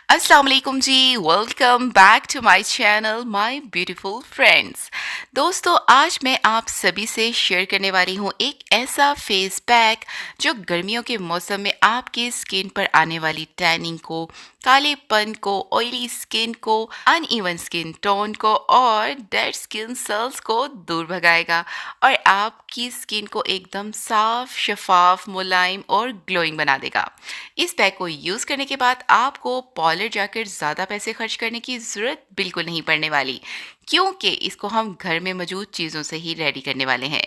अस्सलाम वालेकुम जी। Welcome back to my channel my beautiful friends. दोस्तों, आज मैं आप सभी से शेयर करने वाली हूँ एक ऐसा फेस पैक जो गर्मियों के मौसम में आपकी स्किन पर आने वाली टैनिंग को, कालेपन को, ऑयली स्किन को, अनइवन स्किन टोन को और डेड स्किन सेल्स को दूर भगाएगा और आपकी स्किन को एकदम साफ, शफाफ, मुलायम और ग्लोइंग बना देगा। इस पैक को यूज़ करने के बाद आपको पार्लर जाकर ज़्यादा पैसे खर्च करने की ज़रूरत बिल्कुल नहीं पड़ने वाली, क्योंकि इसको हम घर में मौजूद चीज़ों से ही रेडी करने वाले हैं।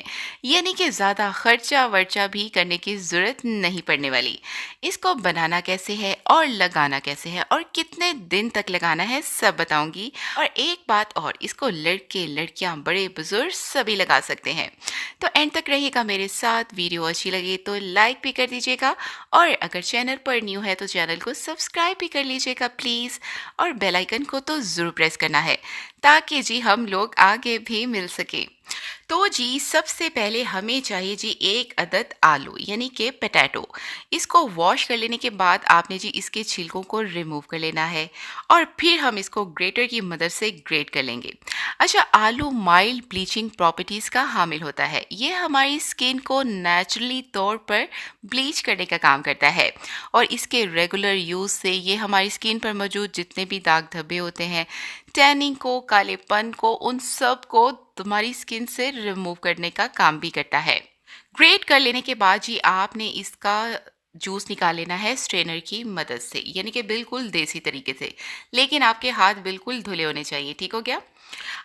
यानी कि ज़्यादा खर्चा वर्चा भी करने की ज़रूरत नहीं पड़ने वाली। इसको बनाना कैसे है और लगाना कैसे है और कितने दिन तक लगाना है सब बताऊंगी। और एक बात और, इसको लड़के लड़कियां बड़े बुजुर्ग सभी लगा सकते हैं। तो एंड तक रहिएगा मेरे साथ। वीडियो अच्छी लगे तो लाइक भी कर दीजिएगा और अगर चैनल पर न्यू है तो चैनल को सब्सक्राइब भी कर लीजिएगा प्लीज़। और बेल आइकन को तो ज़रूर प्रेस करना है ताकि जी हम लोग आगे भी मिल सके। तो जी सबसे पहले हमें चाहिए जी एक अदद आलू यानी कि पोटैटो। इसको वॉश कर लेने के बाद आपने जी इसके छिलकों को रिमूव कर लेना है और फिर हम इसको ग्रेटर की मदद से ग्रेट कर लेंगे। अच्छा, आलू माइल्ड ब्लीचिंग प्रॉपर्टीज़ का हामिल होता है। ये हमारी स्किन को नेचुरली तौर पर ब्लीच करने का काम करता है और इसके रेगुलर यूज़ से ये हमारी स्किन पर मौजूद जितने भी दाग धब्बे होते हैं, टैनिंग को, कालेपन को, उन सब को तुम्हारी स्किन से रिमूव करने का काम भी करता है। ग्रेट कर लेने के बाद जी आपने इसका जूस निकाल लेना है स्ट्रेनर की मदद से, यानी कि बिल्कुल देसी तरीके से, लेकिन आपके हाथ बिल्कुल धुले होने चाहिए। ठीक हो गया?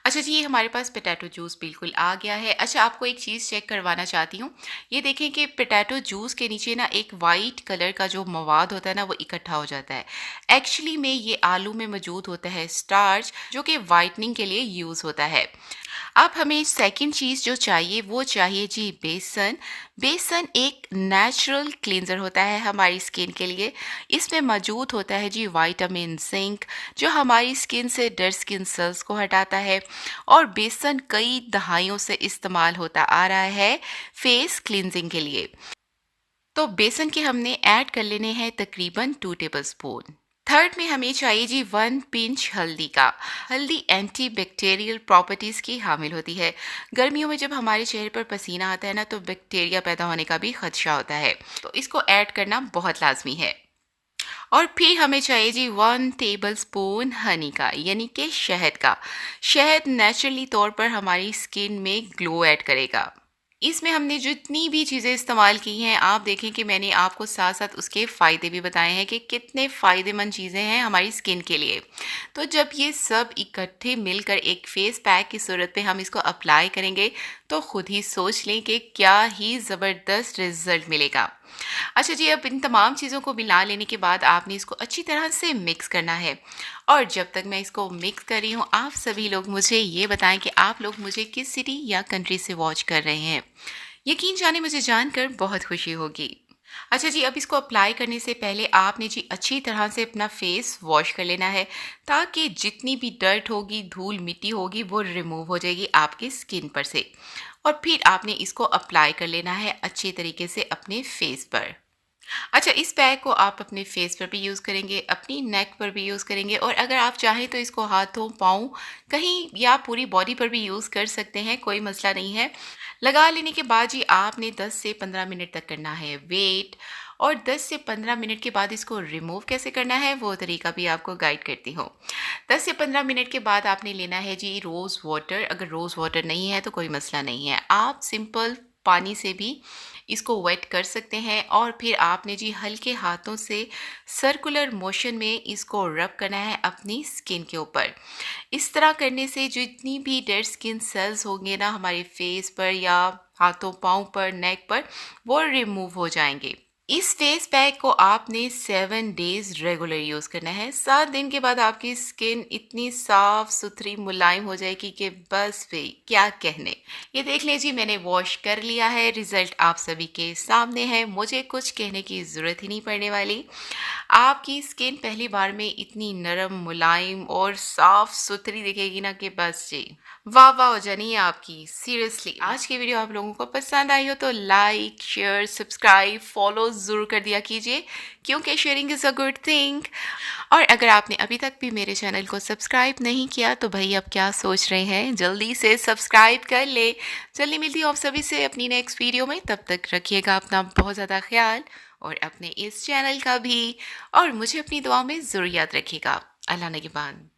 अच्छा जी, ये हमारे पास पोटैटो जूस बिल्कुल आ गया है। अच्छा, आपको एक चीज़ चेक करवाना चाहती हूँ। ये देखें कि पोटैटो जूस के नीचे ना एक वाइट कलर का जो मवाद होता है ना, वो इकट्ठा हो जाता है। एक्चुअली में ये आलू में मौजूद होता है स्टार्च, जो कि वाइटनिंग के लिए यूज़ होता है। अब हमें सेकंड चीज़ जो चाहिए वो चाहिए जी बेसन। बेसन एक नेचुरल क्लींजर होता है हमारी स्किन के लिए। इसमें मौजूद होता है जी विटामिन जिंक, जो हमारी स्किन से डेड स्किन सेल्स को हटाता है। और बेसन कई दहाइयों से इस्तेमाल होता आ रहा है फेस क्लींजिंग के लिए। तो बेसन के हमने ऐड कर लेने हैं तकरीबन 2 टेबलस्पून। थर्ड में हमें चाहिए जी 1 पिंच हल्दी का। हल्दी एंटी बैक्टीरियल प्रॉपर्टीज़ की हामिल होती है। गर्मियों में जब हमारे चेहरे पर पसीना आता है ना, तो बैक्टीरिया पैदा होने का भी खदशा होता है, तो इसको ऐड करना बहुत लाजमी है। और फिर हमें चाहिए जी 1 टेबल स्पून हनी का, यानी कि शहद का। शहद नेचुरली तौर पर हमारी स्किन में ग्लो ऐड करेगा। इसमें हमने जितनी भी चीज़ें इस्तेमाल की हैं, आप देखें कि मैंने आपको साथ-साथ उसके फ़ायदे भी बताए हैं कि कितने फ़ायदेमंद चीज़ें हैं हमारी स्किन के लिए। तो जब ये सब इकट्ठे मिलकर एक फ़ेस पैक की सूरत में हम इसको अप्लाई करेंगे, तो खुद ही सोच लें कि क्या ही ज़बरदस्त रिज़ल्ट मिलेगा। अच्छा जी, अब इन तमाम चीज़ों को मिला लेने के बाद आपने इसको अच्छी तरह से मिक्स करना है। और जब तक मैं इसको मिक्स कर रही हूँ, आप सभी लोग मुझे ये बताएं कि आप लोग मुझे किस सिटी या कंट्री से वॉच कर रहे हैं। यकीन जाने मुझे जानकर बहुत खुशी होगी। अच्छा जी, अब इसको अप्लाई करने से पहले आपने जी अच्छी तरह से अपना फेस वॉश कर लेना है, ताकि जितनी भी डर्ट होगी, धूल मिट्टी होगी, वो रिमूव हो जाएगी आपकी स्किन पर से। और फिर आपने इसको अप्लाई कर लेना है अच्छी तरीके से अपने फेस पर। अच्छा, इस पैक को आप अपने फेस पर भी यूज़ करेंगे, अपनी नेक पर भी यूज़ करेंगे और अगर आप चाहें तो इसको हाथों, पाँव कहीं या पूरी बॉडी पर भी यूज़ कर सकते हैं, कोई मसला नहीं है। लगा लेने के बाद जी आपने 10 से 15 मिनट तक करना है वेट। और 10 से 15 मिनट के बाद इसको रिमूव कैसे करना है वो तरीका भी आपको गाइड करती हूँ। 10 से 15 मिनट के बाद आपने लेना है जी रोज़ वाटर। अगर रोज़ वाटर नहीं है तो कोई मसला नहीं है, आप सिंपल पानी से भी इसको वेट कर सकते हैं। और फिर आपने जी हल्के हाथों से सर्कुलर मोशन में इसको रब करना है अपनी स्किन के ऊपर। इस तरह करने से जितनी भी डेड स्किन सेल्स होंगे ना हमारे फेस पर या हाथों, पाँव पर, नेक पर, वो रिमूव हो जाएंगे। इस फेस पैक को आपने 7 डेज रेगुलर यूज़ करना है। 7 दिन के बाद आपकी स्किन इतनी साफ सुथरी मुलायम हो जाएगी कि बस वे क्या कहने। ये देख लीजिए, मैंने वॉश कर लिया है, रिजल्ट आप सभी के सामने है, मुझे कुछ कहने की ज़रूरत ही नहीं पड़ने वाली। आपकी स्किन पहली बार में इतनी नरम, मुलायम और साफ सुथरी दिखेगी ना कि बस जी वाह वाह हो जानी है आपकी। सीरियसली, आज की वीडियो आप लोगों को पसंद आई हो तो लाइक, शेयर, सब्सक्राइब, फॉलो ज़रूर कर दिया कीजिए, क्योंकि sharing is a good thing. और अगर आपने अभी तक भी मेरे चैनल को सब्सक्राइब नहीं किया तो भई अब क्या सोच रहे हैं, जल्दी से सब्सक्राइब कर लें। जल्दी मिलती हूँ आप सभी से अपनी नेक्स्ट वीडियो में, तब तक रखिएगा अपना बहुत ज़्यादा ख़्याल और अपने इस चैनल का भी, और मुझे अपनी दुआ में ज़रूर याद रखिएगा। अल्लाह निगहबान।